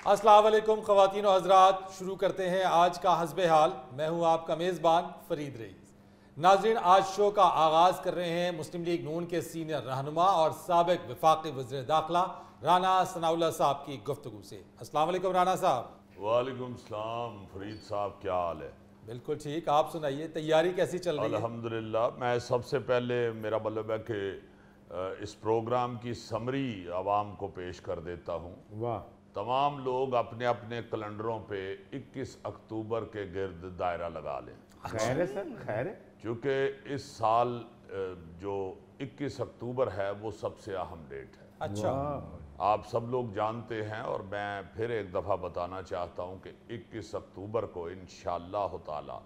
अस्सलाम वालेकुम ख़वातीन और हज़रात, शुरू करते हैं आज का हस्बे हाल। मैं हूं आपका मेज़बान फ़रीद रईस। नाज़रीन, आज शो का आगाज़ कर रहे हैं मुस्लिम लीग नून के सीनियर रहनुमा और साबिक़ वफ़ाक़ी वज़ीर दाखिला राना सनाउल्लाह साहब की गुफ्तगू से। अस्सलाम वालेकुम राना साहब। वालेकुम सलाम फ़रीद साहब, क्या हाल है? बिल्कुल ठीक, आप सुनाइए, तैयारी कैसी चल रही है? अल्हम्दुलिल्लाह। मैं सबसे पहले मेरा मतलब है कि इस प्रोग्राम की समरी आवाम को पेश कर देता हूँ। वाह। तमाम लोग अपने अपने कैलेंडरों पे 21 अक्टूबर के गिर्द दायरा लगा लें। खैर है सर, खैर है। क्योंकि इस साल जो 21 अक्टूबर है वो सबसे अहम डेट है। अच्छा, आप सब लोग जानते हैं और मैं फिर एक दफ़ा बताना चाहता हूँ कि 21 अक्टूबर को इंशाअल्लाह ताला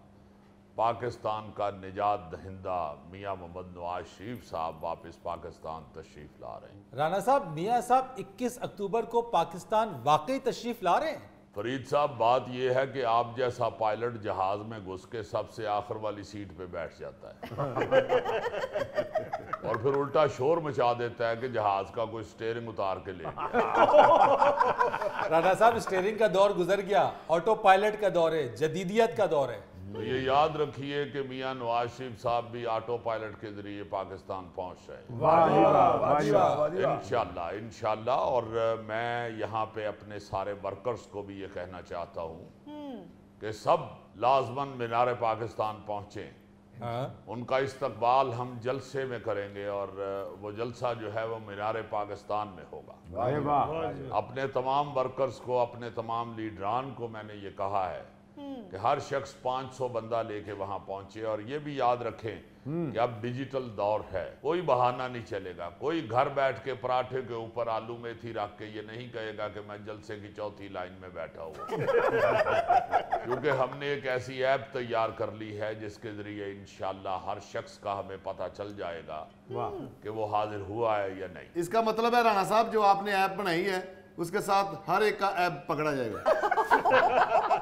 पाकिस्तान का निजात दहिंदा मियाँ मोहम्मद नवाज शरीफ साहब वापस पाकिस्तान तशरीफ़ ला रहे हैं। राना साहब, मियाँ साहब 21 अक्टूबर को पाकिस्तान वाकई तशरीफ़ ला रहे हैं? फरीद साहब, बात यह है कि आप जैसा पायलट जहाज में घुस के सबसे आखिर वाली सीट पे बैठ जाता है और फिर उल्टा शोर मचा देता है कि जहाज का कोई स्टीयरिंग उतार के ले गया। राना साहब, स्टीयरिंग का दौर गुजर गया, ऑटो पायलट का दौर है, जदीदियत का दौर है। तो ये याद रखिए कि मियाँ नवाज शरीफ साहब भी ऑटो पायलट के जरिए पाकिस्तान पहुंच रहे हैं इंशाल्लाह। और मैं यहाँ पे अपने सारे वर्कर्स को भी ये कहना चाहता हूँ कि सब लाजमन मीनार पाकिस्तान पहुँचे। उनका इस्तकबाल हम जलसे में करेंगे और वो जलसा जो है वो मीनार पाकिस्तान में होगा। अपने तमाम वर्कर्स को, अपने तमाम लीडरान को मैंने ये कहा है कि हर शख्स 500 बंदा लेके वहां पहुंचे। और ये भी याद रखें कि अब डिजिटल दौर है, कोई बहाना नहीं चलेगा। कोई घर बैठ के पराठे के ऊपर आलू मेथी रख के ये नहीं कहेगा कि मैं जलसे की चौथी लाइन में बैठा हुआ क्योंकि हमने एक ऐसी ऐप तैयार कर ली है जिसके जरिए इंशाल्लाह हर शख्स का हमें पता चल जाएगा कि वो हाजिर हुआ है या नहीं। इसका मतलब है राणा साहब, जो आपने ऐप बनाई है उसके साथ हर एक का ऐप पकड़ा जाएगा।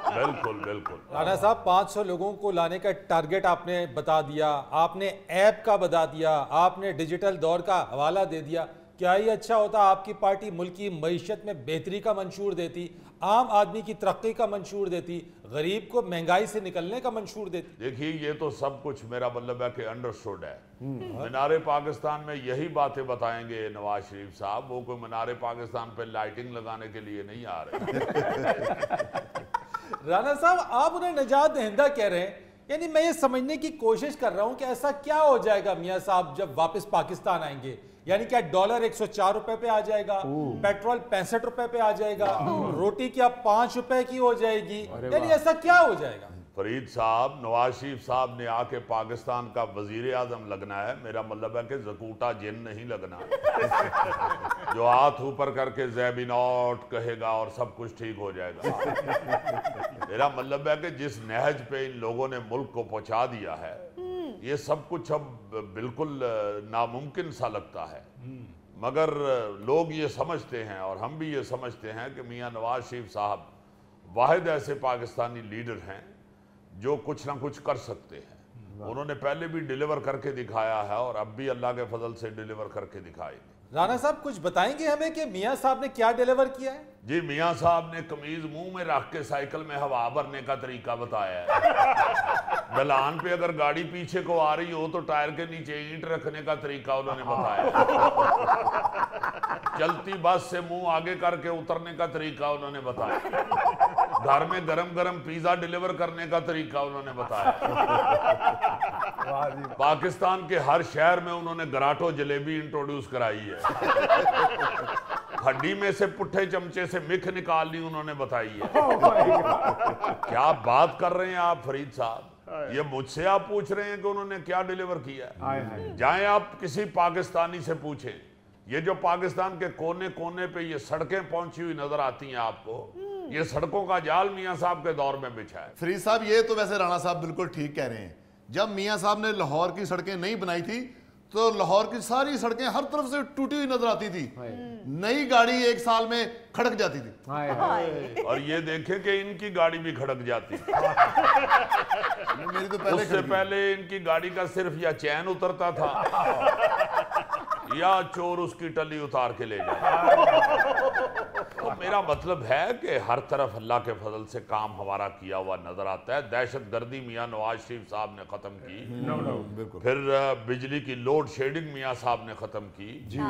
बिल्कुल बिल्कुल। राणा साहब, 500 लोगों को लाने का टारगेट आपने बता दिया, आपने ऐप का बता दिया, आपने डिजिटल दौर का हवाला दे दिया। क्या ही अच्छा होता आपकी पार्टी मुल्क की मईशत में बेहतरी का मंशूर देती, आम आदमी की तरक्की का मंशूर देती, गरीब को महंगाई से निकलने का मंशूर देती। देखिए, ये तो सब कुछ मेरा मतलब है कि अंडरस्टूड है। मीनारे पाकिस्तान में यही बातें बताएंगे नवाज शरीफ साहब। वो कोई मीनारे पाकिस्तान पे लाइटिंग लगाने के लिए नहीं आ रहे। राणा साहब, आप उन्हें निजात दहिंदा कह रहे हैं, यानी मैं ये समझने की कोशिश कर रहा हूं कि ऐसा क्या हो जाएगा मियां साहब जब वापस पाकिस्तान आएंगे। यानी क्या डॉलर 104 रुपए पे आ जाएगा, पेट्रोल 65 रुपए पे आ जाएगा, रोटी क्या 5 रुपए की हो जाएगी, यानी ऐसा क्या हो जाएगा? फरीद साहब, नवाज शरीफ साहब ने आके पाकिस्तान का वजीर आजम लगना है। मेरा मतलब है कि जकूटा जिन नहीं लगना जो हाथ ऊपर करके ज़ैबी नॉट कहेगा और सब कुछ ठीक हो जाएगा। मेरा मतलब है कि जिस नहज पे इन लोगों ने मुल्क को पहुंचा दिया है, ये सब कुछ अब बिल्कुल नामुमकिन सा लगता है। मगर लोग ये समझते हैं और हम भी ये समझते हैं कि मियाँ नवाज शरीफ साहब वाहिद ऐसे पाकिस्तानी लीडर हैं जो कुछ ना कुछ कर सकते हैं। उन्होंने पहले भी डिलीवर करके दिखाया है और अब भी अल्लाह के फजल से डिलीवर करके दिखाएंगे। राणा साहब, कुछ बताएंगे हमें कि मियां साहब ने क्या डिलीवर किया है? जी, मियां साहब ने कमीज मुंह में रख के साइकिल में हवा भरने का तरीका बताया है। ढलान पे अगर गाड़ी पीछे को आ रही हो तो टायर के नीचे ईंट रखने का तरीका उन्होंने बताया। चलती बस से मुंह आगे करके उतरने का तरीका उन्होंने बताया। घर में गरम गरम पिज्जा डिलीवर करने का तरीका उन्होंने बताया। पाकिस्तान के हर शहर में उन्होंने गराटो जलेबी इंट्रोड्यूस कराई है। हड्डी में से पुट्ठे चमचे से मिख निकालनी उन्होंने बताई है। क्या बात कर रहे हैं आप फरीद साहब? ये मुझसे आप पूछ रहे हैं कि उन्होंने क्या डिलीवर किया है? जाएं आप किसी पाकिस्तानी से पूछें। ये जो पाकिस्तान के कोने कोने पे ये सड़कें पहुंची हुई नजर आती हैं आपको, ये सड़कों का जाल मियां साहब के दौर में बिछा है। फरीद साहब, ये तो वैसे राणा साहब बिल्कुल ठीक कह रहे हैं। जब मियां साहब ने लाहौर की सड़कें नहीं बनाई थी तो लाहौर की सारी सड़कें हर तरफ से टूटी हुई नजर आती थी। नई गाड़ी एक साल में खड़क जाती थी। और ये देखें कि इनकी गाड़ी भी खड़क जाती। मेरी तो पहले उससे पहले इनकी गाड़ी का सिर्फ या चैन उतरता था या चोर उसकी टली उतार के ले जाए। तो मेरा मेरा मतलब है कि हर तरफ अल्लाह के फजल से काम हमारा किया हुआ नजर आता है। दहशत गर्दी मियाँ नवाज शरीफ साहब ने खत्म की, फिर बिजली की लोड शेडिंग मियाँ साहब ने खत्म की जी।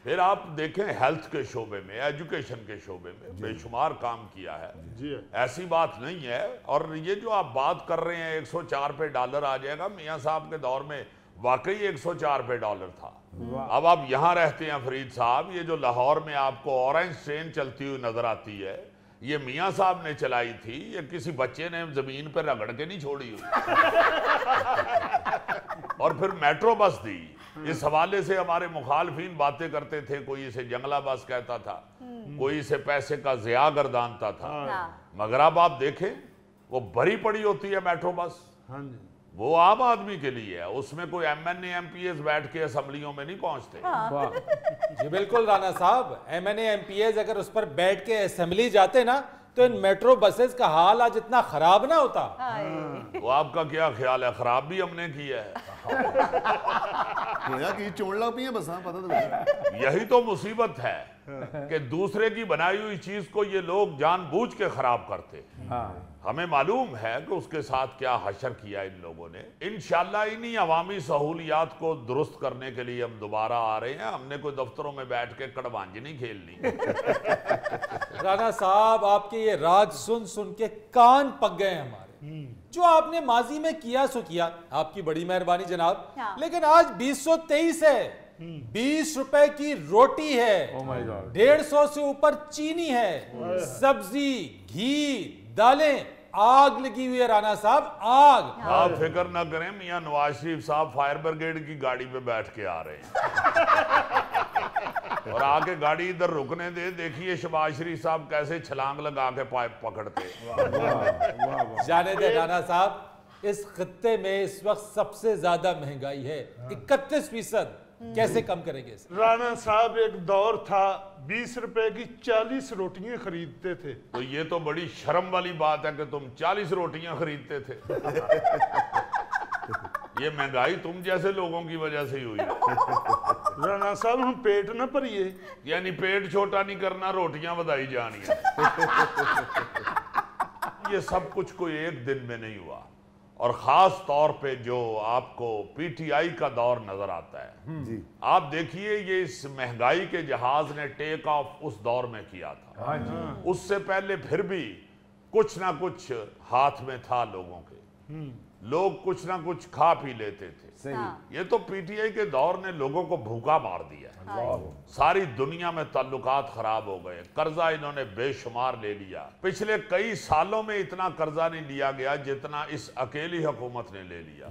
फिर आप देखें हेल्थ के शोबे में, एजुकेशन के शोबे में बेशुमार काम किया है जी। ऐसी बात नहीं है। और ये जो आप बात कर रहे हैं 104 पे डॉलर आ जाएगा, मियाँ साहब के दौर में वाकई 104 पे डॉलर था। अब आप यहाँ रहते हैं फरीद साहब, ये जो लाहौर में आपको ऑरेंज ट्रेन चलती हुई नजर आती है, ये मियाँ साहब ने चलाई थी, ये किसी बच्चे ने जमीन पर रगड़ के नहीं छोड़ी हुई। और फिर मेट्रो बस दी। इस हवाले से हमारे मुखालफीन बातें करते थे, कोई इसे जंगला बस कहता था, कोई इसे पैसे का ज़िया गर्दानता था, मगर अब आप देखें वो भरी पड़ी होती है मेट्रो बस। वो आम आदमी के लिए है, उसमें कोई MNA MPs बैठ के असम्बलियों में नहीं पहुंचते। जी बिल्कुल राना साहब, MNA MPs अगर उस पर बैठ के असेंबली जाते ना तो इन मेट्रो बसेस का हाल आज इतना खराब ना होता। वो आपका क्या ख्याल है? खराब भी हमने किया है। यही तो मुसीबत है कि दूसरे की बनाई हुई चीज को ये लोग जानबूझ के खराब करते। हमें मालूम है कि उसके साथ क्या हशर किया इन लोगों ने। इंशाल्लाह इन्हीं अवामी सहूलियात को दुरुस्त करने के लिए हम दोबारा आ रहे हैं। हमने कोई दफ्तरों में बैठ के कड़वांजी नहीं खेलनी। राना साहब, आपके ये राज सुन सुन के कान पक गए हमारे। जो आपने माजी में किया सो किया, आपकी बड़ी मेहरबानी जनाब। लेकिन आज 2023 है, 20 रुपए की रोटी है, 150 से ऊपर चीनी है, सब्जी, घी, दालें, आग लगी हुई है राना साहब, आग। आप फिक्र ना करें, मियां नवाज शरीफ साहब फायर ब्रिगेड की गाड़ी पे बैठ के आ रहे हैं। और आके गाड़ी इधर रुकने दे, देखिए शहबाज शरीफ साहब कैसे छलांग लगा के पाइप पकड़ते। जाने दे राना साहब, इस खत्ते में इस वक्त सबसे ज्यादा महंगाई है, 31%। कैसे कम करेंगे इसे? राना साहब, एक दौर था 20 रुपए की 40 रोटियां खरीदते थे। तो ये तो बड़ी शर्म वाली बात है कि तुम 40 रोटियां खरीदते थे। ये महंगाई तुम जैसे लोगों की वजह से ही हुई है। राना साहब, हम पेट ना भरिए। यानी पेट छोटा नहीं करना, रोटियां बधाई जानी है। ये सब कुछ कोई एक दिन में नहीं हुआ। और खास तौर पे जो आपको PTI का दौर नजर आता है जी। आप देखिए, ये इस महंगाई के जहाज ने टेक ऑफ उस दौर में किया था। उससे पहले फिर भी कुछ ना कुछ हाथ में था लोगों के, लोग कुछ ना कुछ खा पी लेते थे। ये तो PTI के दौर ने लोगों को भूखा मार दिया। सारी दुनिया में ताल्लुकात खराब हो गए, कर्जा इन्होंने बेशुमार ले लिया। पिछले कई सालों में इतना कर्जा नहीं लिया गया जितना इस अकेली हुकूमत ने ले लिया।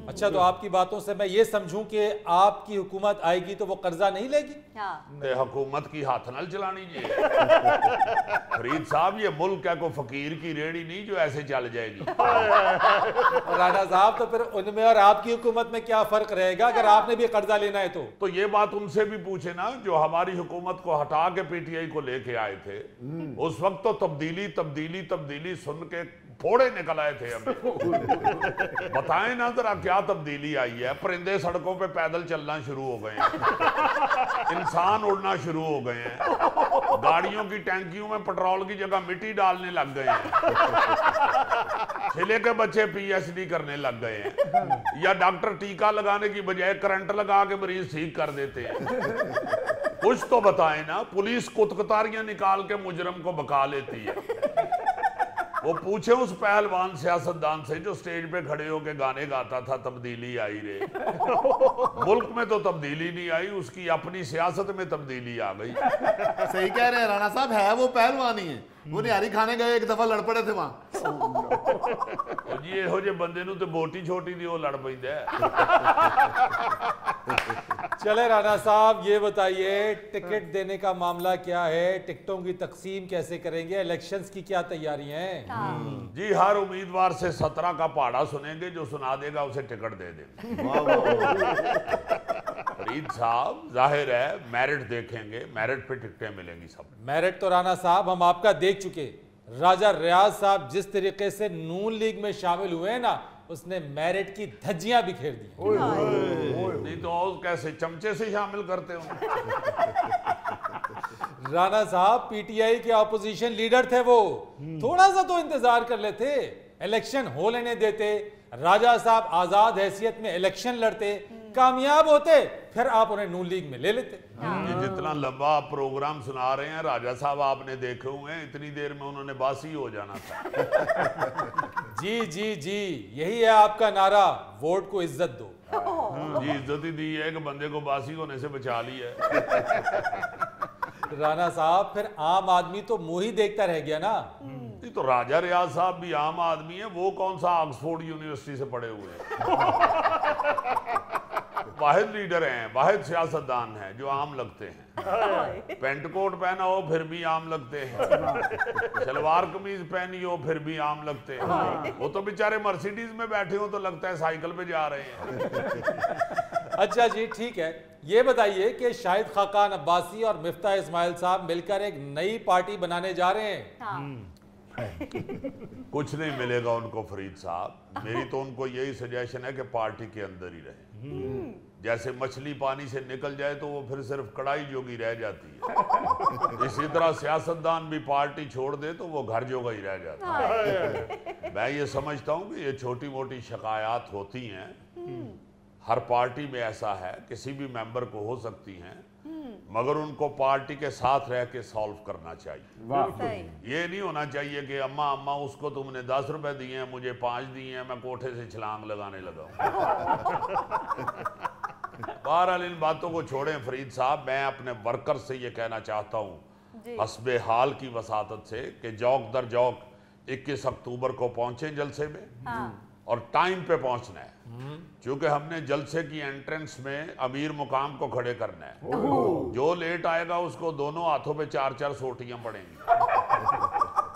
अच्छा, तो आपकी बातों से मैं ये समझूं कि आपकी हुकूमत आएगी तो वो कर्जा नहीं लेगी? हुकूमत की हाथ नल चलानी चाहिए। फरीद साहब, ये मुल्क है, को फकीर की रेड़ी नहीं जो ऐसे चल जाएगी। राना साहब, तो फिर उनमें और आपकी हुकूमत में क्या फर्क रहेगा अगर आपने भी कर्जा लेना है तो ये बात उनसे भी पूछे ना जो हमारी हुकूमत को हटा के PTI को लेके आए थे। उस वक्त तो तब्दीली तब्दीली तब्दीली सुन के फोड़े निकल आए थे हमें। बताएं ना जरा क्या तब्दीली आई है। परिंदे सड़कों पे पैदल चलना शुरू हो गए हैं, इंसान उड़ना शुरू हो गए हैं, गाड़ियों की टैंकियों में पेट्रोल की जगह मिट्टी डालने लग गए हैं, छिले के बच्चे PhD करने लग गए हैं, या डॉक्टर टीका लगाने की बजाय करंट लगा के मरीज ठीक कर देते हैं। कुछ तो बताएं ना। पुलिस कुतकतारियां निकाल के मुजरम को बका लेती है। वो पूछे उस पहलवान सियासतदान से जो स्टेज पे खड़े होके गाने गाता था, तब्दीली आई रे। मुल्क में तो तब्दीली नहीं आई, उसकी अपनी सियासत में तब्दीली आ गई। सही कह रहे हैं राणा साहब, है वो पहलवान ही है। वो निहारी खाने गए, एक दफा लड़ पड़े थे वहां। जी ਇਹੋ ਜਿਹੇ ਬੰਦੇ ਨੂੰ ਤੇ ਬੋਟੀ ਛੋਟੀ ਦੀ ਉਹ ਲੜ ਪੈਂਦਾ। चले राणा साहब, ये बताइए टिकट देने का मामला क्या है? टिकटों की तकसीम कैसे करेंगे? इलेक्शंस की क्या तैयारियां हैं? जी, हर उम्मीदवार से 17 का पहाड़ा सुनेंगे, जो सुना देगा उसे टिकट दे देंगे। फरीद साहब, जाहिर है मेरिट देखेंगे, मेरिट पे टिकटें मिलेंगी सब। मेरिट तो राणा साहब हम आपका देख चुके। राजा रियाज साहब जिस तरीके से नून लीग में शामिल हुए ना, उसने मेरिट की धज्जियां बिखेर दी। नहीं तो और कैसे चमचे से शामिल करते हो? राणा साहब पीटीआई के ऑपोजिशन लीडर थे वो, थोड़ा सा तो इंतजार कर लेते, इलेक्शन हो लेने देते, राजा साहब आजाद हैसियत में इलेक्शन लड़ते, कामयाब होते, फिर आप उन्हें नून लीग में ले लेते। ये जितना लंबा प्रोग्राम सुना रहे हैं राजा साहब आपने देखे हुए हैं, इतनी देर में उन्होंने बासी हो जाना था। जी जी जी, यही है आपका नारा, वोट को इज्जत दो। जी इज्जत ही दी है कि बंदे को बासी होने से बचा लिया है। राणा साहब फिर आम आदमी तो मुंह ही देखता रह गया ना। नहीं तो राजा रियाज साहब भी आम आदमी है, वो कौन सा ऑक्सफोर्ड यूनिवर्सिटी से पढ़े हुए हैं। वाहिद लीडर हैं, वाहिद सियासतदान हैं जो आम लगते हैं। पेंट कोट पहना हो फिर भी आम लगते हैं, सलवार कमीज पहनी हो फिर भी आम लगते हैं। वो तो बेचारे मर्सिडीज में बैठे हो तो लगता है साइकिल पे जा रहे हैं। अच्छा जी ठीक है, ये बताइए कि शाहिद खाकान अब्बासी और मिफ्ता इस्माइल साहब मिलकर एक नई पार्टी बनाने जा रहे हैं। कुछ नहीं मिलेगा उनको फरीद साहब, मेरी तो उनको यही सजेशन है कि पार्टी के अंदर ही रहे। जैसे मछली पानी से निकल जाए तो वो फिर सिर्फ कढ़ाई जोगी रह जाती है, इसी तरह सियासतदान भी पार्टी छोड़ दे तो वो घर जोगा ही रह जाता है। मैं ये समझता हूँ कि ये छोटी मोटी शिकायत होती हैं, हर पार्टी में ऐसा है, किसी भी मेंबर को हो सकती हैं, मगर उनको पार्टी के साथ रह के सॉल्व करना चाहिए। ये नहीं होना चाहिए कि अम्मा अम्मा उसको तुमने 10 रुपए दिए हैं, मुझे 5 दिए हैं, मैं कोठे से छलांग लगाने लगा हूं। बहरहाल इन बातों को छोड़ें फरीद साहब, मैं अपने वर्कर से ये कहना चाहता हूँ हस्बे हाल की वसातत से कि जौक दर जौक 21 अक्टूबर को पहुंचे जलसे में, और टाइम पे पहुंचना है, क्योंकि हमने जलसे की एंट्रेंस में अमीर मुकाम को खड़े करना है। जो लेट आएगा उसको दोनों हाथों पे 4-4 सोटियां पड़ेंगी,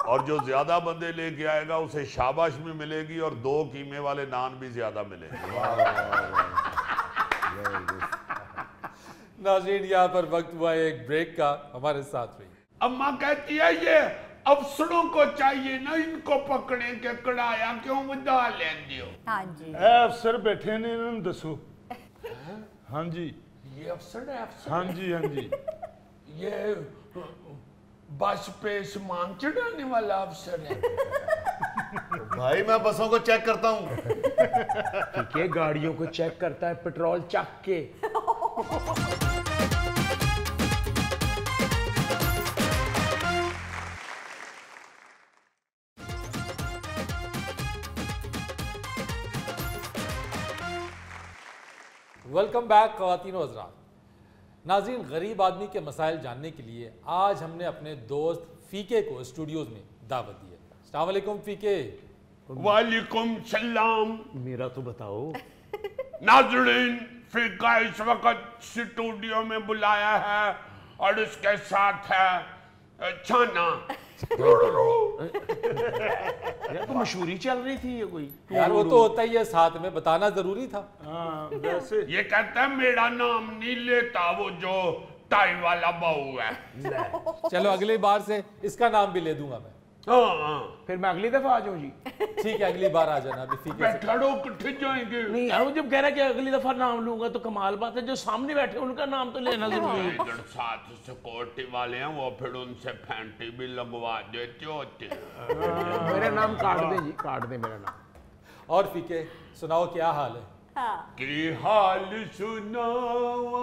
और जो ज्यादा बंदे लेके आएगा उसे शाबाश भी मिलेगी और 2 कीमे वाले नान भी ज्यादा मिलेंगे। नाज़रीन यहाँ पर वक्त हुआ है एक ब्रेक का, हमारे साथ रहिए। अम्मा कहती है ये अफसरों को चाहिए ना इनको पकड़े के कढ़ाया क्यों बदा लेंदे हो। हाँ जी, ए अफसर बैठे ने इन्होंने दसो। हाँ जी, ये अफसर है अफसर। हाँ जी, हाँ जी। ये बस पे सामान चढ़ाने वाला अफसर है। भाई मैं बसों को चेक करता हूँ। ठीक है, गाड़ियों को चेक करता है पेट्रोल चक के। वेलकम बैक ख़वातीन व हज़रात। नाज़रीन, गरीब आदमी के मसाइल जानने के लिए आज हमने अपने दोस्त फीके को स्टूडियोज़ में दावत दी है। अस्सलाम वालेकुम फीके। वालेकुम सलाम। मेरा तो बताओ। नाज़रीन, फीका इस वक्त स्टूडियो में बुलाया है और उसके साथ है छाना। यार तो मशहूरी चल रही थी ये कोई। यार वो तो होता ही है, साथ में बताना ज़रूरी था। हाँ वैसे ये कहता है मेरा नाम नहीं लेता वो जो टाई वाला बहू है। चलो अगली बार से इसका नाम भी ले दूंगा मैं। हाँ, फिर मैं अगली दफा आ जाऊं जी। ठीक है, अगली बार आ जाना। अभी फीके से बैठा रहो, किट्ठे जाएंगे। नहीं यार, वो जब कह रहा है कि अगली दफा नाम लूंगा तो कमाल बात है, जो सामने बैठे उनका नाम तो लेना जरूरी है। इधर साथ सिक्योरिटी वाले हैं, वो फिर उनसे फैंटी भी लगवा देते होते हैं। मेरा नाम काट दे जी, काट दे मेरा नाम। और फीके सुनाओ, क्या हाल है? की हाल सुनावा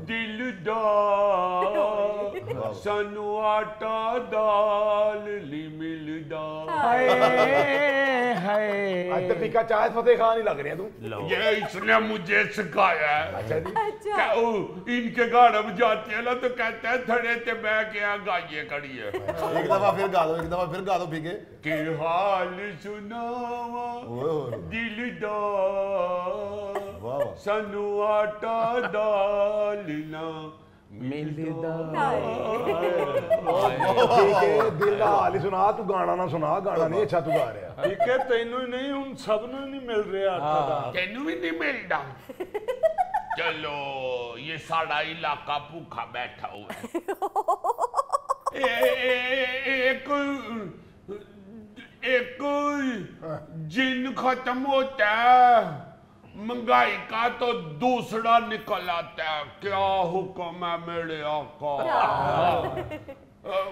दिलदार, सानू आटा दाल ली मिलदा। हाय हाय, आज तो फीका चाय फतेह खान ही लग रहे हैं तू। ये इसने मुझे सिखाया है। अच्छा जी। क्या इनके गाड़ा में जाती है ना तो कहते हैं थड़े ते बह के आ गाइए खड़ी है। एक दफा फिर गा दो, एक दफा फिर गा दो फीके। की हाल सुनावा दिलदार, वाह वाह। सानू आटा दाल ना मिलदा। ठीक है, दिल का हाल ही सुना, तू गाना ना सुना, गाना नहीं अच्छा तू गा रहा है। ठीक है, तेनू ही नहीं उन सब नू नहीं मिल रहा आटा। तेनू भी नहीं मिलता। चलो ये साड़ा इलाका भूखा बैठा हुआ है। एक एक जिन खत्म होता है, महंगाई का तो दूसरा निकल आता है। क्या हुक्म है मेरे आका।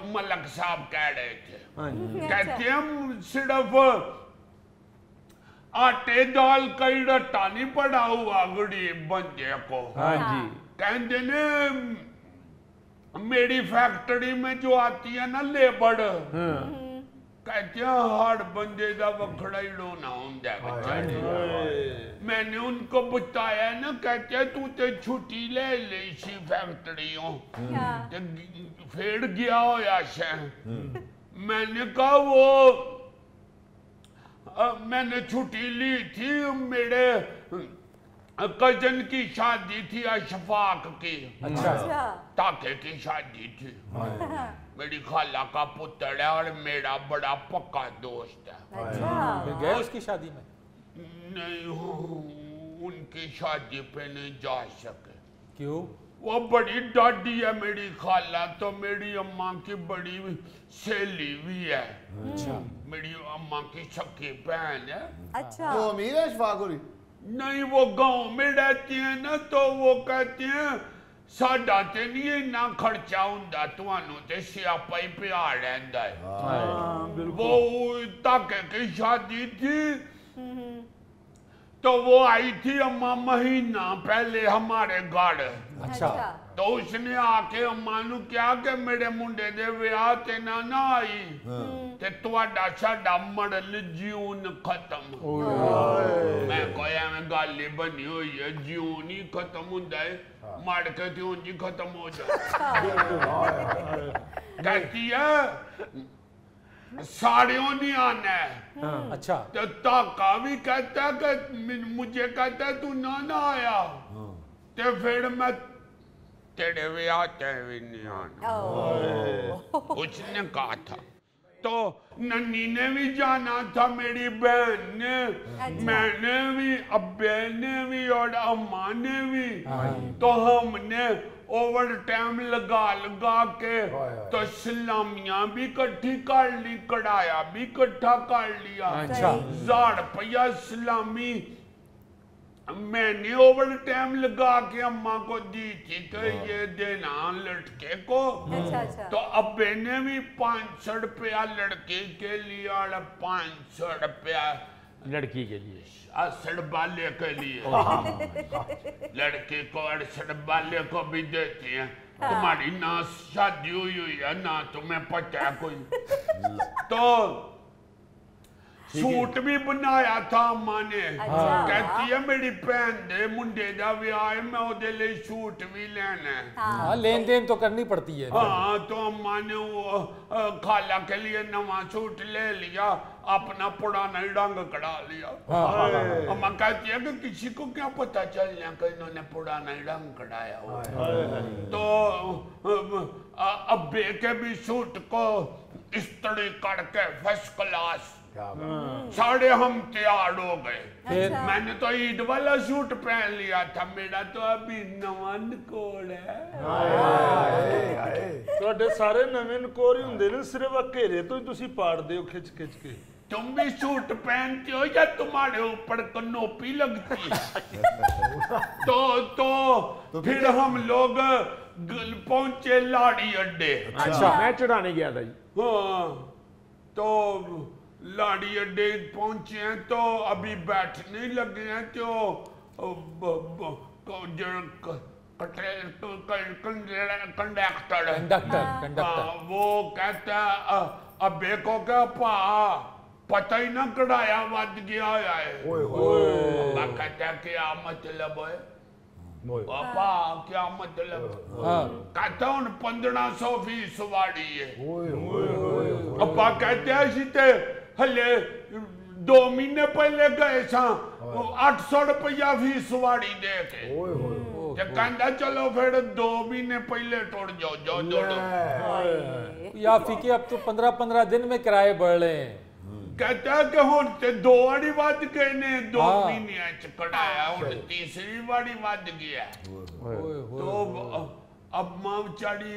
मलक साहब कह रहे थे, कहते हैं सिर्फ आटे दाल का ही रट्टा नहीं पड़ा हुआ गरीब बंदे को। हाँ जी। कहते ने मेरी फैक्ट्री में जो आती है ना लेबर, कहते हैं हर बंदे का वखड़ा ही रोना होता है बेचारे। मैंने उनको बताया ना, कहते हैं तू तो छुट्टी ले ली सी फैक्ट्रियों फिर गया होया से। मैंने कहा वो मैंने छुट्टी ली थी, मेरे कजन की शादी थी अशफाक की। अच्छा। ताके की शादी थी। मेरी खाला का पुत्र है और मेरा बड़ा पक्का दोस्त है। फिर गए उसकी शादी में? नहीं, उनकी शादी पे नहीं जा सके। क्यों? वो बड़ी डाडी है मेरी खाला, तो मेरी अम्मा की बड़ी सहेली भी है। अच्छा। मेरी अम्मा की सखी बहन है। अच्छा। वो अमीर है शफाकुरी? नहीं, वो गांव में रहती है ना, तो वो कहते हैं साडा ते नहीं इन्ना खर्चा हुंदा, तुहानू ते सियापा ही पिया रहिंदा है। वो ताके की शादी थी, तो वो आई थी अम्मा महीना पहले हमारे घर। अच्छा। तो उसने आके अम्मा नू क्या कि मेरे मुंडे दे विआह ते ना आई ते तुहाडा साडा मरल जीवन खत्म। मैं कहया मैं गल ही बनी हुई है, जीवन ही खत्म हुंदा है, मर के ते उंज ही खत्म हो जाए। कहती है साड़ियों नहीं आना है। अच्छा। तो ताका भी कहता है कि मुझे कहता है तू ना आया, तो फिर मैं तेरे ब्याह ते भी नहीं आना। उसने कहा था। तो नन्नी ने भी जाना था, मेरी बहन ने, मैंने भी, अब्बे ने भी और अम्मा ने भी। तो हमने ओवर टाइम लगा के तो सलामियां भी इकट्ठी कर ली, कढ़ाया भी इकट्ठा कर लिया। अच्छा। 1000 रुपया सलामी मैंने ओवर टाइम लगा के अम्मा को दी थी कि ये देना लड़के को। अच्छा। तो अब्बे ने भी 500 रुपया लड़के के लिए और 500 रुपया लड़की के लिए, असड़ वाले के लिए। लड़के को अड़सड़ वाले को भी देते हैं। तुम्हारी ना शादी हुई है ना तुम्हें पता है कोई। तो सूट भी बनाया था अम्मा ने। कहती है मेरी भैन दे मुंडे दा विआह है, मैं ओदे लिए सूट भी लेना है। हाँ, लेन देन तो करनी पड़ती है। हाँ, तो अम्मा ने वो खाला के लिए नवा सूट ले लिया, अपना पुराना ही रंग कढ़ा लिया। अम्मा कहती है कि किसी को क्या पता चलना कि इन्होंने पुराना ही रंग कढ़ाया हुआ है। तो अब्बे के भी सूट को इस्त्री करके फर्स्ट क्लास साढ़े हम तैयार हो गए। मैंने तो ईद वाला सूट पहन लिया था, मेरा तो अभी नवा नकोड़ है। ਤੁਹਾਡੇ ਸਾਰੇ ਨਵੇਂ ਨਕੋਰ ਹੀ ਹੁੰਦੇ ਨੇ, ਸਿਰਫ ਘੇਰੇ ਤੋਂ ਹੀ ਤੁਸੀਂ ਪਾੜਦੇ ਹੋ ਖਿੱਚ ਕੇ। तुम भी सूट पहनते हो या तुम्हारे ऊपर कनोपी लगती है? तो फिर हम लोग पहुंचे लाड़ी अड्डे। अच्छा। मैं चढ़ाने गया था जी। हाँ, तो लाड़ी अड्डे पहुंचे हैं, तो अभी बैठने लगे हैं, कंडक्टर वो कहता है अबे को क्या पता ही ना कढ़ाया वध गया है। मैं कहता क्या मतलब है पापा, क्या मतलब? कहता हूँ 1500 फीस वाड़ी है। पापा कहते हैं सीते हले 2 महीने पहले गए सा 800 रुपया फीस वाड़ी दे के। कहता चलो फिर 2 महीने पहले टुट जाओ या फीके अब तो 15-15 दिन में किराए बढ़ रहे हैं। कहता है कि हुण ते 2 वारी वध गए ने, 2 महीने च कढ़ाया, हुण तीसरी वारी वध गया। तो अब मां बेचारी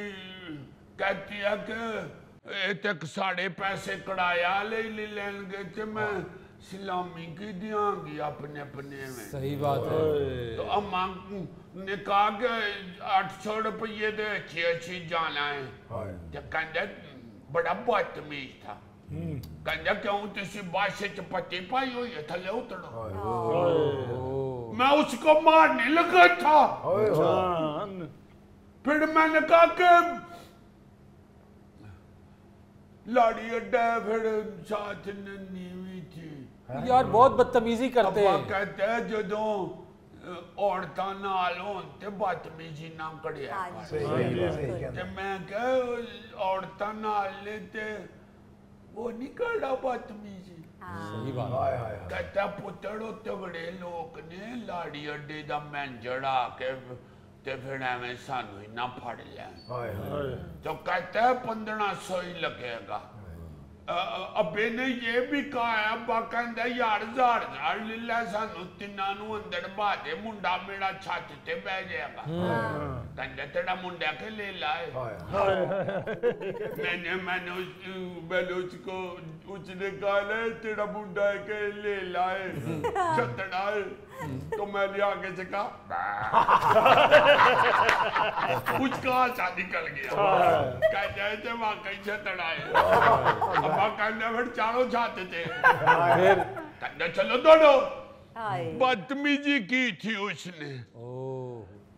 कहती है कि तक साढ़े पैसे कढ़ाया ले लेंगे, ते मैं सलामी की दियांगी अपने अपने में। सही बात है। तो अम्मा ने कहा कि 800 रुपये दे अच्छी जाना है। तो कहते बड़ा बदतमीज था। कहते क्यों तुसी बस च पट्टी पाई हुई है, थले उतरो। मैं उसको मारने लगा था। फिर मैंने कहा कि लाड़ी अड्डा फिर साथ नीवी थी। यार बहुत बदतमीजी करते अब्बा हैं। कहते हैं जो औरतां नाल होन ते बदतमीजी ना करिया ते मैं कह औरतां नाल ने ते वो नहीं करना बदतमीजी। सही बात। कहता पुत्तर तगड़े लोग ने लाड़ी अड्डे दा मैनेजर आके ते फिर एवं सानू इना फड़ लिया। तो कहता है 1500 ही लगेगा। अब्बे ने ये भी कहा है, अब्बा कहता यार 1000 ले ला सानू तिना नू अंदर बाजे मुंडा मेरा छत ते बह जाएगा। कहता तेरा मुंडा के ले लाए। मैंने उसको उसने कहा तेरा मुंडा के ले लाए छतड़ा। तो मैंने आगे से कहा उसका आशा निकल गया। कहते थे वाकई छतड़ा है। अब्बा कहते फिर चारों छाते थे। कहते चलो दोनों। बदतमीजी की थी उसने।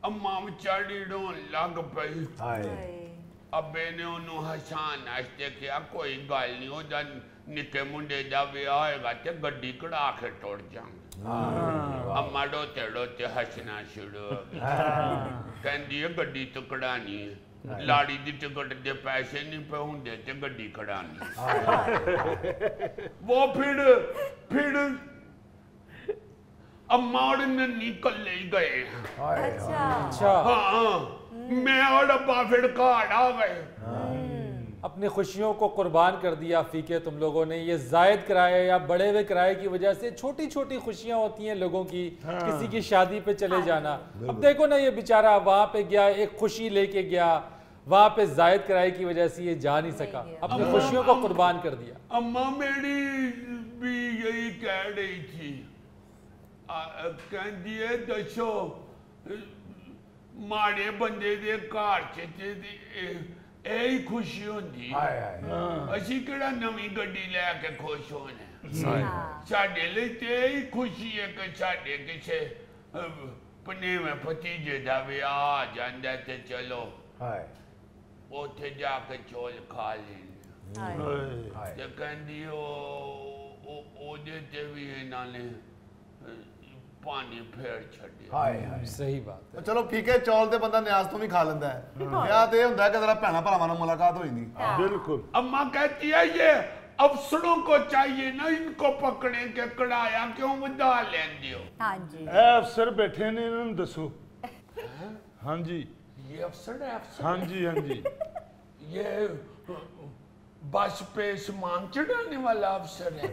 अम्मा बेचारी रोन लग पई। अब्बे ने उन्होंने हसान हसते किया कोई गल नहीं हो जा निके मुंडे दा विआह होएगा ते गड्डी कढ़ा के टुर जांगे। अम्मा डोते डोते हसना शुरू हो गई। कहती है गड्डी तो कढ़ानी है, लाड़ी दी टिकट दे पैसे नहीं पे होंदे ते गड्डी कढ़ानी। वो फिर अम्मा और नन्नी कल्ले ही गए। अच्छा। हाँ मैं और अब्बा फिर घर आ गए। अपनी खुशियों को कुर्बान कर दिया फीके तुम लोगों ने। ये जायद किराए या बढ़े हुए किराए की वजह से छोटी छोटी खुशियां होती हैं लोगों की। किसी की शादी पे चले जाना। अब देखो ना ये बेचारा वहां पे गया, एक खुशी लेके गया, वहां पे जायद किराए की वजह से ये जा नहीं सका, अपनी खुशियों को कुर्बान कर दिया। अम्मा मेरी भी यही कह रही थी। कहती है दसो माड़े बंदे दे घर च यही खुशी होंदी। असी केड़ा नवी गड्डी लैके खुश होने। साडे लई ते यही खुशी है कि साडे किसे पनेवे भतीजे दा विआह आ जांदा ते चलो उत्थे जाके चौल खा लेने। ते कहंदी ओदे ते भी इन्हां ने पानी फेर छड्डिया। सही बात है। चलो फीके चौल ते बंदा न्याज तो भी खा लेंदा है। विआह ते हुंदा है कि जरा भैणा भरावां नाल मुलाकात हो जांदी। बिल्कुल। अम्मा कहती है ये अफसरों को चाहिए ना इनको पकड़े के कढ़ाया क्यों बदा लेंदे हो। हाँ जी। अफसर बैठे ने इन्होंने दसो। हाँ जी ये अफसर है अफसर। हाँ जी हाँ जी। ये बस पे सामान चढ़ाने वाला अफसर है।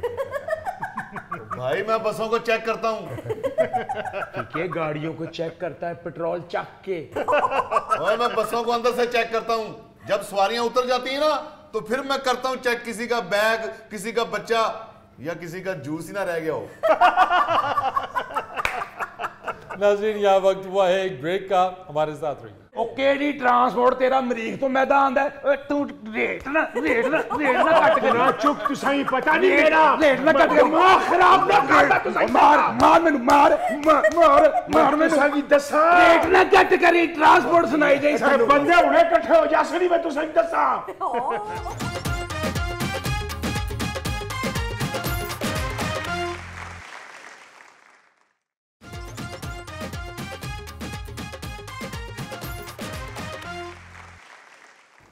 भाई मैं बसों को चेक करता हूँ। के गाड़ियों को चेक करता है पेट्रोल चक के। और मैं बसों को अंदर से चेक करता हूँ। जब सवारियां उतर जाती है ना तो फिर मैं करता हूँ चेक किसी का बैग, किसी का बच्चा या किसी का जूस ही ना रह गया हो। नाज़रीन यहाँ वक्त हुआ है एक ब्रेक का, हमारे साथ रहिए। केडी ट्रांसपोर्ट तेरा मरीख तो मैदान दा तू रेट ना कट के ना चुप तुसाई पता नहीं मेरा रेट ना कट के दिमाग खराब ना कर मार मैनू मार मैनू तुसाई दसा रेट ना कट करी ट्रांसपोर्ट सुनाई जाई सानू बंदे हुणे इकट्ठे हो जा सनी मैं तुसाई दसा।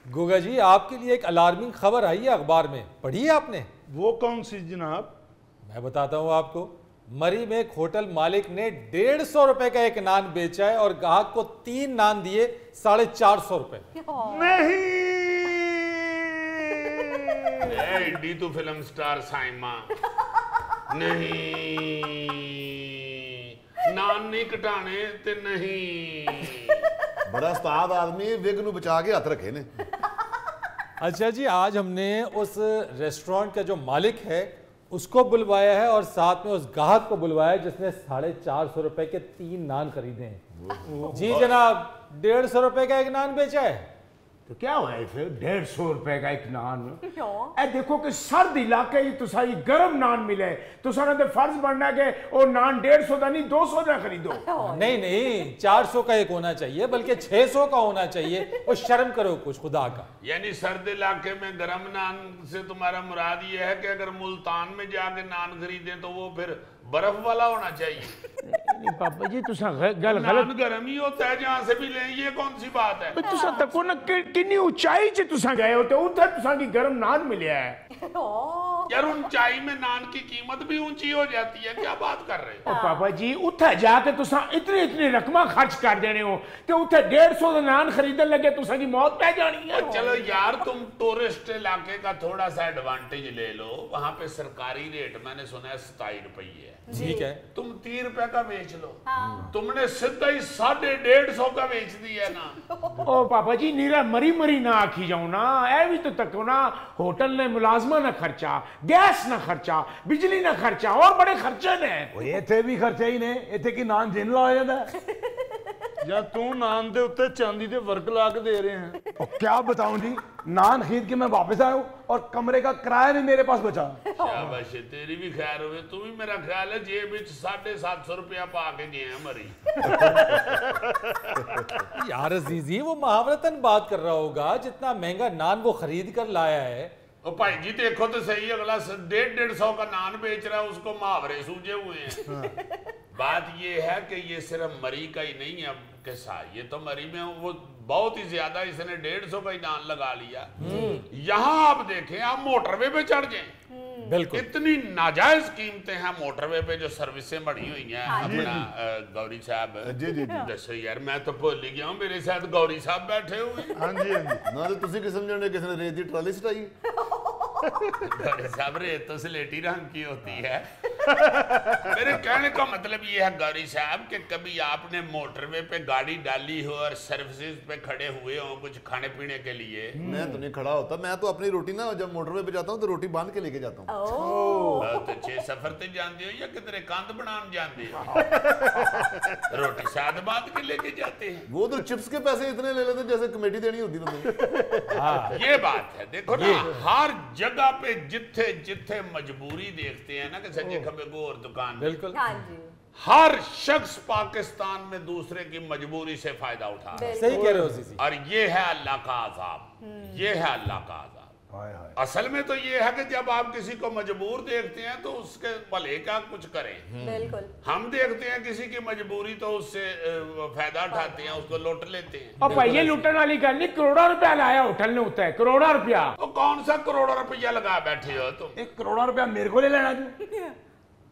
गोगा जी आपके लिए एक अलार्मिंग खबर आई है अखबार में, पढ़ी है आपने? वो कौन सी जनाब? मैं बताता हूँ आपको। मरी में एक होटल मालिक ने 150 रुपए का एक नान बेचा है और ग्राहक को 3 नान दिए 450 रुपए। नहीं तू फिल्म स्टार साइमा नहीं नान नहीं कटाने ते नहीं। बड़ा उस्ताद आदमी विग नू बचा के हाथ रखे ने। अच्छा जी आज हमने उस रेस्टोरेंट का जो मालिक है उसको बुलवाया है और साथ में उस गाहक को बुलवाया है जिसने 450 रुपए के 3 नान खरीदे हैं। जी जनाब, 150 रुपए का एक नान बेचा है। तो क्या हुआ है फिर 150 रुपए का एक नान? ए देखो कि सर्द इलाके ही तुसा ही गर्म नान मिले, तुसा ने तो फर्ज बनना है कि वो नान 150 का नहीं 200 का खरीदो। नहीं नहीं, 400 का एक होना चाहिए, बल्कि 600 का होना चाहिए। और शर्म करो कुछ खुदा का। यानी सर्द इलाके में गर्म नान से तुम्हारा मुराद ये है कि अगर मुल्तान में जाके नान खरीदे तो वो फिर बर्फ वाला होना चाहिए? नहीं पापा जी तुसा गल नान गलत। गर्म ही होता है जहां से भी लें, ये कौन सी बात है? तुसा तको ना कितनी ऊंचाई से तुसा गए हो तो उधर तुसा की गर्म नान मिले है। यार ऊंचाई में नान की कीमत भी ऊंची हो जाती है, क्या बात कर रहे हो? ओ पापा जी उठे जाके तुसा इतनी रकमा खर्च कर देने हो तो उठे 150 का नान खरीदने लगे तुसा की मौत पै जानी है। चलो यार, तुम टूरिस्ट इलाके का थोड़ा सा एडवांटेज ले लो। वहां पे सरकारी रेट मैंने सुना है 27 रुपये है। ठीक है, तुम 30 रुपए का बेच लो। तुमने सीधा ही 150 का बेच दिया ना। ओ पापा जी नीरा मरी मरी ना आखी जाओ ना, ए भी तो तको ना होटल ने मुलाजमा ना खर्चा, गैस ना खर्चा, बिजली ना खर्चा और बड़े खर्चे ने। इतने भी खर्चे ही ने, इतने की नान जिन ला जाता ਜਾਂ ਤੂੰ ਨਾਨ ਦੇ ਉੱਤੇ ਚਾਂਦੀ ਦੇ ਵਰਕ ਲਾ ਕੇ ਦੇ ਰਹੇ हैं। और क्या बताऊं जी, नान खरीद के मैं वापस आया हूं और कमरे का किराया भी मेरे पास बचा। शाबाश, तेरी भी खैर हुए। तू भी मेरा ख्याल है जेब विच 750 रुपया पा के गए हैं मरी। यार अजीजी वो मुहावरतन बात कर रहा होगा, जितना महंगा नान वो खरीद कर लाया है। ओ भाई जी देखो तो सही, अगला 150 का नान बेच रहा है, उसको मुहावरे सूझे हुए हैं। बात ये है कि ये सिर्फ मरी का ही नहीं है किस्सा, ये तो मरी में वो बहुत ही ज्यादा, इसने 150 का ही नान लगा लिया। यहाँ आप देखें, आप मोटरवे पे चढ़ जाएं, बिल्कुल इतनी नाजायज कीमतें हैं मोटरवे पे जो सर्विसें बढ़ी हुई हैं। अपना गौरी साहब जी जी जी दसो यार, मैं तो भूल ही गया हूँ, मेरे साथ गौरी साहब बैठे हुए। हाँ जी हाँ जी। ना तो तुसी की समझने किसी ने रेत दी ट्राली सटाई। गौरी साहब रेत तो स्लेटी रंग की होती है। मेरे कहने का मतलब ये है गौरी साहब कि कभी आपने मोटरवे पे गाड़ी डाली हो और सर्विसेज पे खड़े हुए हो कुछ खाने पीने के लिए? मैं तो नहीं खड़ा होता, मैं तो अपनी रोटी ना जब मोटरवे पे जाता हूँ तो रोटी बांध के लेके जाता हूँ। तो 6 सफर ते जानते हो या कितने कंध बनाने जानते हो? रोटी साथ बांध के लेके जाते हैं। वो तो चिप्स के पैसे इतने ले लेते जैसे कमेटी देनी होती तुम्हें। ये बात है। देखो ना, हर जगह पे जिथे जिथे मजबूरी देखते हैं ना कि सज्जे खब्बे को और दुकान, बिल्कुल हर शख्स पाकिस्तान में दूसरे की मजबूरी से फायदा उठा रहा है। सही कह रहे हो अजीजी। और ये है अल्लाह का अजाब, ये है अल्लाह का अजाब। असल में तो ये है कि जब आप किसी को मजबूर देखते हैं तो उसके भले का कुछ करें। बिल्कुल। हम देखते हैं किसी की मजबूरी तो उससे फायदा उठाते हैं, उसको लूट लेते हैं। अब भाई ये लूटने वाली गल नहीं, करोड़ा रुपया लाया होटल ने होता है, करोड़ा रुपया। तो कौन सा करोड़ा रुपया लगा बैठे हो तुम? 1 करोड़ रुपया मेरे को ले लेना जी।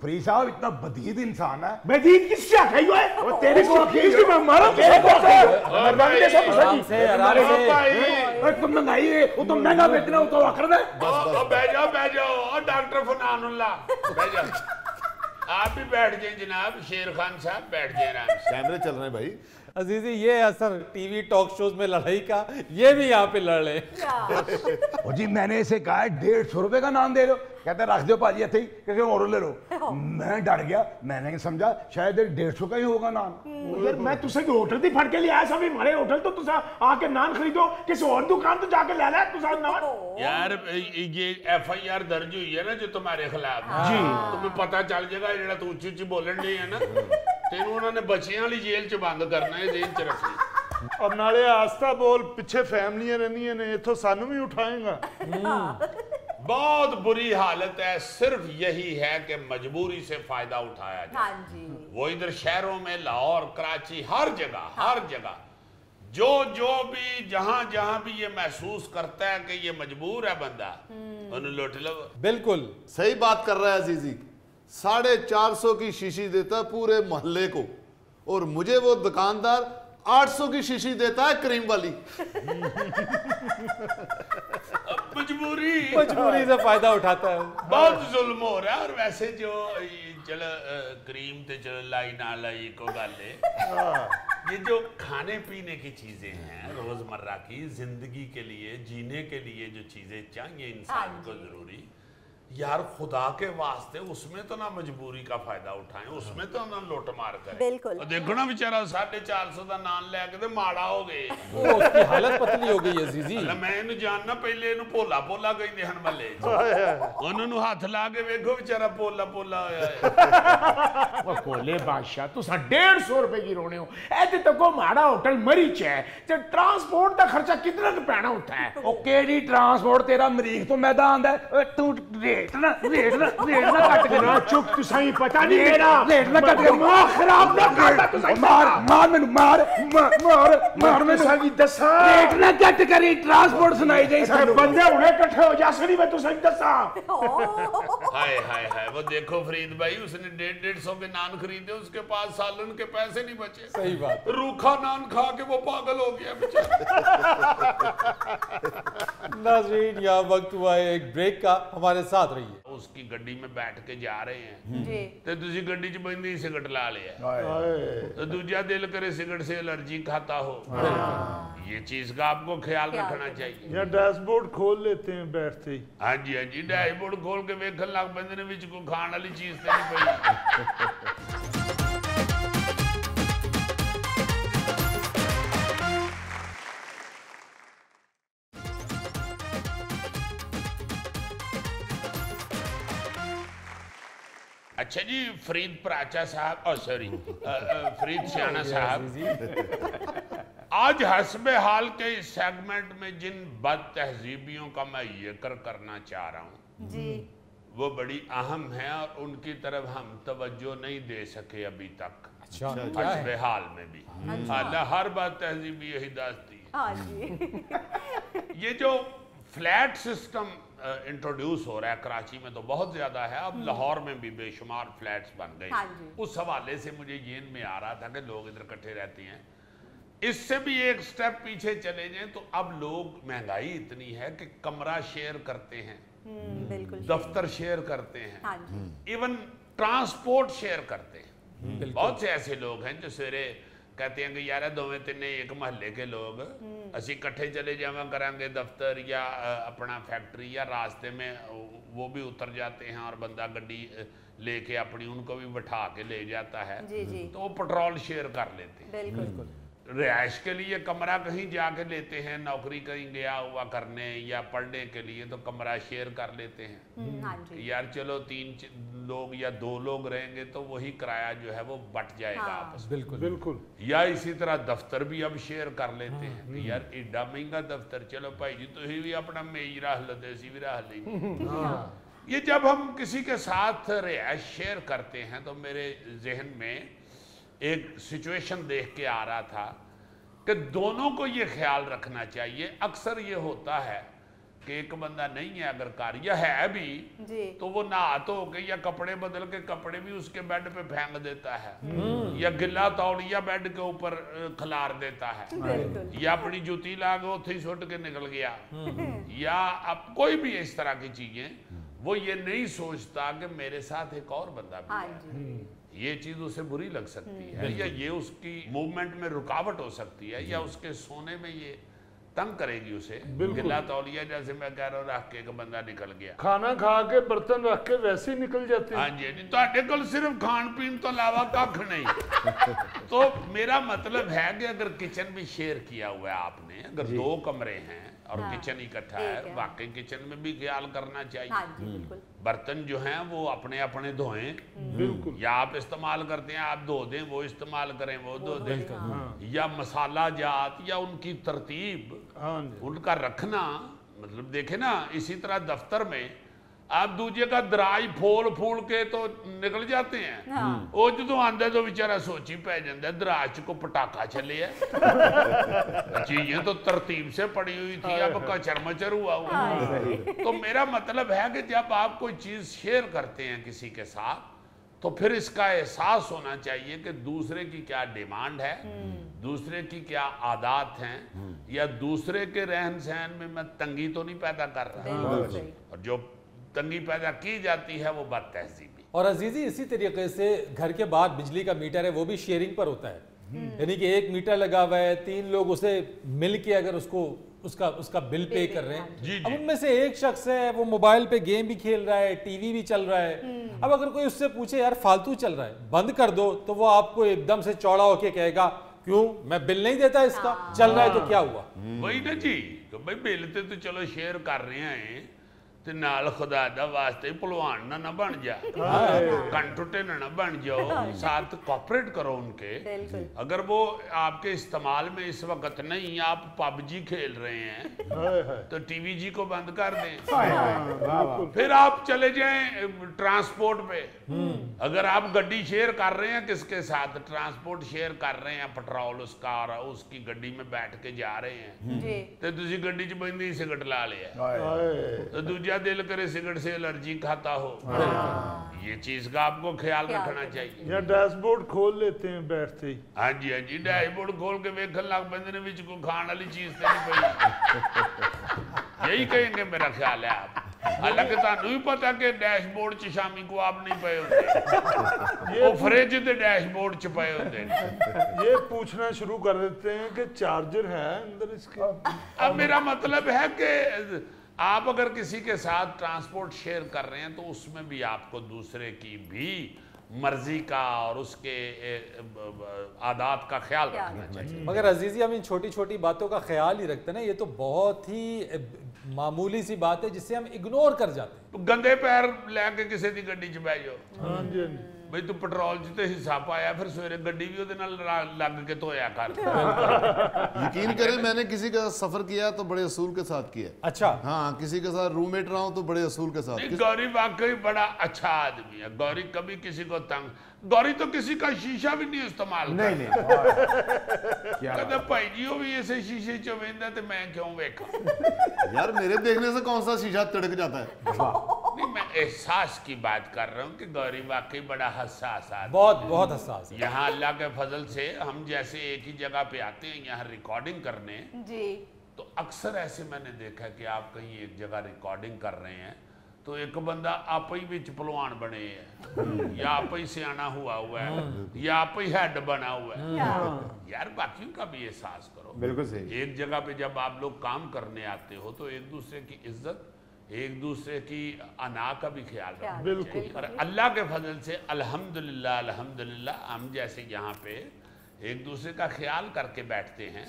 फरीद साहब इतना बदीद इंसान है। बदीद किससे आखाई हुआ है? वो तेरे को किसकी मैं मारो तेरे को मर्दानी जैसा आराम से आराम से। अरे तुम महंगाई है, वो तो महंगा बेचना हो तो आखिर में। बैठ जाओ डॉक्टर फनानुल्लाह, बैठ जाओ। आप भी बैठ जाए जनाब, शेर खान साहब बैठ जाए आराम से। कैमरे चल रहे हैं भाई। अजीजी ये असर टीवी टॉक शोज में लड़ाई का, ये भी यहाँ पे लड़ रहे। और जी मैंने इसे कहा है 150 रुपए का नाम दे लो, कहते रख दो भाजी ऐसे ही, किसी और ले लो। मैं डर गया, मैंने समझा शायद 150 का ही होगा नान। यार मैं तुझसे होटल दी फट के लिए आया, सभी हमारे होटल तो तुझा आके नान खरीदो, किसी और दुकान तो जाके ले ला तुझा नान। यार ये FIR दर्ज हुई है ना जो तुम्हारे खिलाफ जी, तुम्हें पता चल जाएगा जेड़ा तू उच्ची उच्ची बोलन डी है ना, तेन उन्होंने बच्चियां वाली जेल च बंद करना है, जेल च रखनी। और नाले आस्था बोल, पिछे फैमिलियां रहनियां ने, इथों सानू भी उठाएगा। बहुत बुरी हालत है। सिर्फ यही है कि मजबूरी से फायदा उठाया जाए। हाँ जी। वो इधर शहरों में, लाहौर, कराची, हर जगह जो भी जहां भी ये महसूस करता है कि ये मजबूर है बंदा, उन्हें लुट लो। बिल्कुल सही बात कर रहा है अजीजी। 450 की शीशी देता है पूरे मोहल्ले को, और मुझे वो दुकानदार 800 की शीशी देता है क्रीम वाली। मजबूरी से फायदा उठाता है। बहुत जुल्म हो रहा है। और वैसे जो चलो क्रीम ते चलो लाई ना लाई को गल है, ये जो खाने पीने की चीजें हैं रोजमर्रा की जिंदगी के लिए, जीने के लिए जो चीजें चाहिए इंसान को जरूरी, यार खुदा के वास्ते उसमें तो ना मजबूरी का फायदा उठाएं, उसमें तो ना लुट मार करें। बिल्कुल। और देखो ना बेचारा 450 का नान लैके ते माड़ा हो गए। उसकी हालत पतली हो गई अजीजी। मैं इन्हू जानना पहले इन्हू पोला पोला कहते हैं मले उन्होंने हाथ ला के वेखो बेचारा पोला पोला होया है। वो भोले बादशाह तुसा 150 रुपए की रोने हो ऐसे तो को माड़ा होटल मरीच है ते ट्रांसपोर्ट का खर्चा कितना का पैना होता है। ओ केडी ट्रांसपोर्ट तेरा मरीख तो मैदान दा तू रेट ना कट कर ना चुप तुसा ही पता नहीं मेरा रेट ना कट कर दिमाग खराब ना करता तुसा मार मैनू मार मैनू सागी दसा रेट ना कट करी ट्रांसपोर्ट सुनाई जाई सारे बंदे हुने इकट्ठे हो जा सनी मैं तुसा दसा। हाय हाय हाय वो देखो फरीद भाई उसने 150 के नान खरीदे, उसके पास सालन के पैसे नहीं बचे। सही बात। रूखा नान खा के वो पागल हो गया बेचारा। नाज़रीन यहाँ वक्त हुआ है एक ब्रेक का, हमारे साथ रहिए। उसकी गड्डी में बैठ के जा रहे हैं जी ते तुसी गड्डी च बंदी सिगरेट ला लिया तो दूजा दिल करे सिगरेट से एलर्जी खाता हो। ये चीज का आपको ख्याल रखना चाहिए। या डैशबोर्ड खोल लेते हैं बैठते ही। हाँ जी डैशबोर्ड खोल के वेखन लग पैंदे ने विच कोई खाण वाली चीज ते नहीं पई। अच्छा जी फरीद प्राचा साहब सॉरी फरीद सियाना साहब, आज हस्बे हाल के इस सेगमेंट में जिन बद तहजीबियों का मैं जिक्र करना चाह रहा हूँ जी वो बड़ी अहम है और उनकी तरफ हम तवज्जो नहीं दे सके अभी तक। अच्छा हस्बे हाल में भी हर बात तहजीबी यही दास्ती है। हाँ जी ये जो फ्लैट सिस्टम इंट्रोड्यूस हो रहा है कराची में तो बहुत ज्यादा है, अब लाहौर में भी बेशुमार फ्लैट्स बन गए। हाँ जी। उस हवाले से मुझे येन में आ रहा था कि लोग इधर इकट्ठे रहते हैं। इससे भी एक स्टेप पीछे चले जाएं तो अब लोग, महंगाई इतनी है कि कमरा शेयर करते हैं, बिल्कुल दफ्तर शेयर करते हैं, हाँ जी इवन ट्रांसपोर्ट शेयर करते हैं। बहुत से ऐसे लोग हैं जो सवेरे कहते हैं कि यार दोवें तिन्ने एक महल्ले के लोग असी इकट्ठे चले जावा करांगे दफ्तर या अपना फैक्ट्री या रास्ते में वो भी उतर जाते हैं और बंदा गड्डी लेके अपनी उनको भी बैठा के ले जाता है। जी जी तो वो पेट्रोल शेयर कर लेते हैं। बिल्कुल रिहाइश के लिए कमरा कहीं जाके लेते हैं, नौकरी कहीं गया हुआ करने या पढ़ने के लिए तो कमरा शेयर कर लेते हैं। हाँ जी यार चलो 3 लोग या 2 लोग रहेंगे तो वही किराया जो है वो बट जाएगा हाँ। आपस में। बिल्कुल बिल्कुल। या इसी तरह दफ्तर भी अब शेयर कर लेते हैं कि यार एडा महंगा दफ्तर, चलो भाई जी तुम भी अपना मेज रख लो असी भी रख ली। ये जब हम किसी के साथ रिहाइश शेयर करते हैं तो मेरे जहन में एक सिचुएशन देख के आ रहा था कि दोनों को ये ख्याल रखना चाहिए। अक्सर ये होता है कि एक बंदा नहीं है अगर कार्य है भी जी तो वो नहा धो के या कपड़े बदल के कपड़े भी उसके बेड पे फेंक देता है या गिल्ला तौलिया बेड के ऊपर खिलार देता है बिल्कुल या अपनी जूती ला के उथे ही सुट के निकल गया या अब कोई भी इस तरह की चीजें वो ये नहीं सोचता कि मेरे साथ एक और बंदा भी हाँ है। जी ये चीज उसे बुरी लग सकती है या ये उसकी मूवमेंट में रुकावट हो सकती है या उसके सोने में ये तंग करेगी उसे। गिला तौलिया जैसे मैं कह रहा हूँ रख के एक बंदा निकल गया, खाना खा के बर्तन रख के वैसे ही निकल जाते हाँ हैं। जी जी तो कोल सिर्फ खान पीन तो अलावा कख नहीं। तो मेरा मतलब है कि अगर किचन भी शेयर किया हुआ है आपने, अगर 2 कमरे हैं और हाँ, किचन इकट्ठा ठीक है, है। वाकई किचन में भी ख्याल करना चाहिए। हाँ जी बिल्कुल बर्तन जो हैं वो अपने अपने धोएं, बिल्कुल। या आप इस्तेमाल करते हैं आप धो दें, वो इस्तेमाल करें वो धो दें, या मसाला जात या उनकी तरतीब हाँ जी उनका रखना, मतलब देखे ना इसी तरह दफ्तर में आप दूजे का दराज फोल फूल के तो निकल जाते हैं। हाँ वो जो आंदा तो बेचारा सोची पै जाता है दराज को पटाखा चले है। चीजें तो तरतीब से पड़ी हुई थी, अब कचर मचर हुआ हुआ। तो मेरा मतलब है कि जब आप कोई चीज शेयर करते हैं किसी के साथ तो फिर इसका एहसास होना चाहिए कि दूसरे की क्या डिमांड है, दूसरे की क्या आदत हैं, या दूसरे के रहन सहन में मैं तंगी तो नहीं पैदा कर रहा। बिल्कुल सही और जो तंगी पैदा की जाती है वो बात तहजीबी। और अजीजी इसी तरीके से घर के बाहर बिजली का मीटर है वो भी शेयरिंग पर होता है, यानी कि 1 मीटर लगा हुआ है, 3 लोग उसे मिल के अगर उसको उसका बिल पे कर रहे हैं। जी, अब जी। उनमें से एक शख्स है वो मोबाइल पे गेम भी खेल रहा है, टीवी भी चल रहा है। अब अगर कोई उससे पूछे यार फालतू चल रहा है बंद कर दो, तो वो आपको एकदम से चौड़ा होके कहेगा क्यों, मैं बिल नहीं देता इसका, चल रहा है तो क्या हुआ। वही ना जी, तो भाई बिल ते तो चलो शेयर कर रहे हैं ते नाल खुदा दा वास्ते भलवान ना बन जा, कंटुटे ना बन जाओ, साथ कॉपरेट करो उनके। बिल्कुल। अगर वो आपके इस्तेमाल में इस वक्त नहीं, आप पबजी खेल रहे हैं तो टीवी जी को बंद कर दें, फिर आप चले जाएं ट्रांसपोर्ट पे। अगर आप गड्डी शेयर कर रहे हैं किसके साथ, ट्रांसपोर्ट शेयर कर रहे हैं, पेट्रोल उसका और उसकी गड्डी में बैठ के जा रहे हैं, जी तो तुसी गड्डी च बंदी सिगरेट ला लिया, तो दूजा दिल करे सिगरेट से एलर्जी खाता हो। ये चीज का आपको ख्याल रखना चाहिए। या डैशबोर्ड खोल लेते हैं बैठते ही। हाँ जी, हाँ जी, डैशबोर्ड खोल के वेखन लग पैंदे ने विच कोई खाण वाली चीज तो नहीं पई। यही कहेंगे मेरा ख्याल है आप। हालांकि तुहानू भी पता कि डैशबोर्ड च शामी को आप नहीं पे होंगे, वो फ्रिज दे डैशबोर्ड च पे होंगे। ये पूछना शुरू कर देते हैं कि चार्जर है अंदर इसके। अब मेरा मतलब है कि आप अगर किसी के साथ ट्रांसपोर्ट शेयर कर रहे हैं तो उसमें भी आपको दूसरे की भी मर्जी का और उसके आदात का ख्याल रखना चाहिए। मगर अजीजी हम इन छोटी छोटी बातों का ख्याल ही रखते हैं ना, ये तो बहुत ही मामूली सी बात है जिसे हम इग्नोर कर जाते हैं। तो गंदे पैर लेके किसी की गड्डी च बह जाओ, हाँ जी, हाँ जी। भाई तू पेट्रोल च तो हिस्सा पाया, फिर सवेरे गड्डी भी ਉਹਦੇ ਨਾਲ लग के धोया कर। यकीन करें मैंने किसी का सफर किया तो बड़े असूल के साथ किया। अच्छा, हाँ, किसी के साथ रूममेट रहा हूं तो बड़े असूल के साथ। नहीं, गौरी वाकई बड़ा अच्छा आदमी है। गौरी कभी किसी को तंग, गौरी तो किसी का शीशा भी नहीं इस्तेमाल नहीं नहीं कहता भाई जी वो भी ऐसे शीशे च वेंदा ते मैं क्यों वेखा। यार मेरे देखने से कौन सा शीशा तिड़क जाता है। नहीं, मैं एहसास की बात कर रहा हूँ कि गौरी वाकई बड़ा हसास आदमी। बहुत बहुत हसास है। यहाँ अल्लाह के फजल से हम जैसे एक ही जगह पे आते हैं यहाँ रिकॉर्डिंग करने, जी तो अक्सर ऐसे मैंने देखा कि आप कहीं एक जगह रिकॉर्डिंग कर रहे हैं तो एक बंदा आप ही विच पहलवान बने है, या आप ही सियाना हुआ है, या आप ही हेड बना हुआ है। यार बाकियों का भी एहसास करो। बिल्कुल सही। एक जगह पे जब आप लोग काम करने आते हो तो एक दूसरे की इज्जत, एक दूसरे की अना का भी ख्याल रखना चाहिए। और अल्लाह के फजल से अल्हम्दुलिल्लाह अल्हम्दुलिल्लाह हम जैसे यहाँ पे एक दूसरे का ख्याल करके बैठते हैं।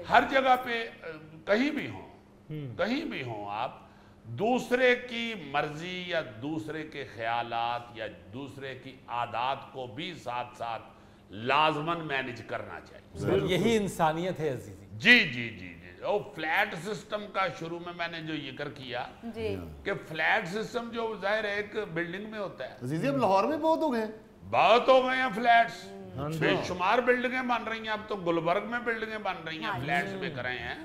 हर जगह पे कहीं भी हो आप, दूसरे की मर्जी या दूसरे के ख्यालात या दूसरे की आदत को भी साथ साथ लाजमन मैनेज करना चाहिए। यही इंसानियत है अजीजी। जी जी जी जी। और फ्लैट सिस्टम का शुरू में मैंने जो जिक्र किया जी कि फ्लैट सिस्टम जो जाहिर है एक बिल्डिंग में होता है। अजीजी अब लाहौर में बहुत हो गए, बहुत हो गए हैं फ्लैट्स, बेशुमार बिल्डिंगें बन रही हैं। अब तो गुलबर्ग में बिल्डिंगें बन रही हैं, फ्लैट्स बिक रहे हैं,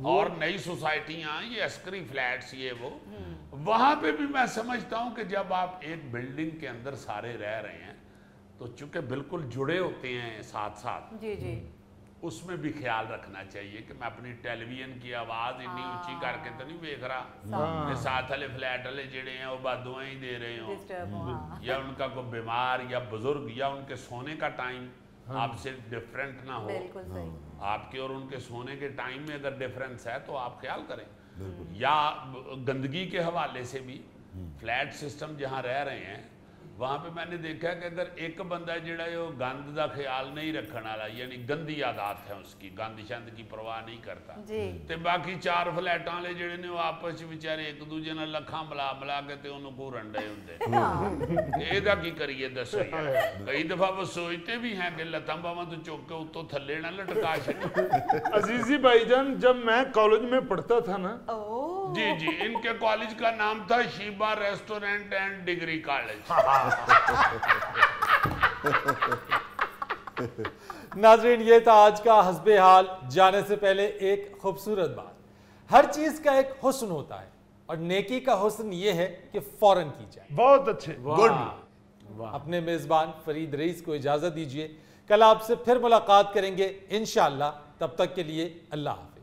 और नई सोसाइटियां, ये अस्करी फ्लैट्स, ये वो। वहां पे भी मैं समझता हूं कि जब आप एक बिल्डिंग के अंदर सारे रह रहे हैं तो चूंकि बिल्कुल जुड़े होते हैं साथ साथ, जी जी उसमें भी ख्याल रखना चाहिए कि मैं अपनी टेलीविजन की आवाज इतनी ऊंची करके तो नहीं देख रहा कि साथ वाले फ्लैट वाले जेड़े हैं वो बादुआं ही दे रहे हो, या उनका कोई बीमार या बुजुर्ग या उनके सोने का टाइम आपसे डिफरेंट ना हो। बिल्कुल सही। आपके और उनके सोने के टाइम में अगर डिफरेंस है तो आप ख्याल करें। या गंदगी के हवाले से भी फ्लैट सिस्टम जहाँ रह रहे हैं वहाँ पे मैंने देखा कि अगर एक बंदा जिहड़ा है वो गंद का ख्याल नहीं रखने वाला, यानी गंदी आदत है उसकी, गंद शंद की परवाह नहीं करता, ते बाकी चार फ्लैटां वाले जिहड़े ने वो आपस विचारे एक दूजे नाल लखां मिला मिला के ते उन्होंने घूरन डे हुंदे। ਇਹਦਾ ਕੀ करिए दसो यार। कई दफा वो सोचते भी हैं कि लतां बावां तो चुक के उत्तों थल्ले ना लटका छड्डो। अजीजी भाईजान, जब मैं कॉलेज में पढ़ता था ना, जी जी, इनके कॉलेज का नाम था Sheeba restaurant and degree college. Nazreen, ये था आज का हस्बे हाल। जाने से पहले एक खूबसूरत बात, हर चीज का एक हुस्न होता है और नेकी का हुस्न ये है कि फौरन की जाए। बहुत अच्छे, गुड। अपने मेजबान फरीद रईस को इजाजत दीजिए, कल आपसे फिर मुलाकात करेंगे इंशाअल्लाह। तब तक के लिए अल्लाह हाफ़िज़।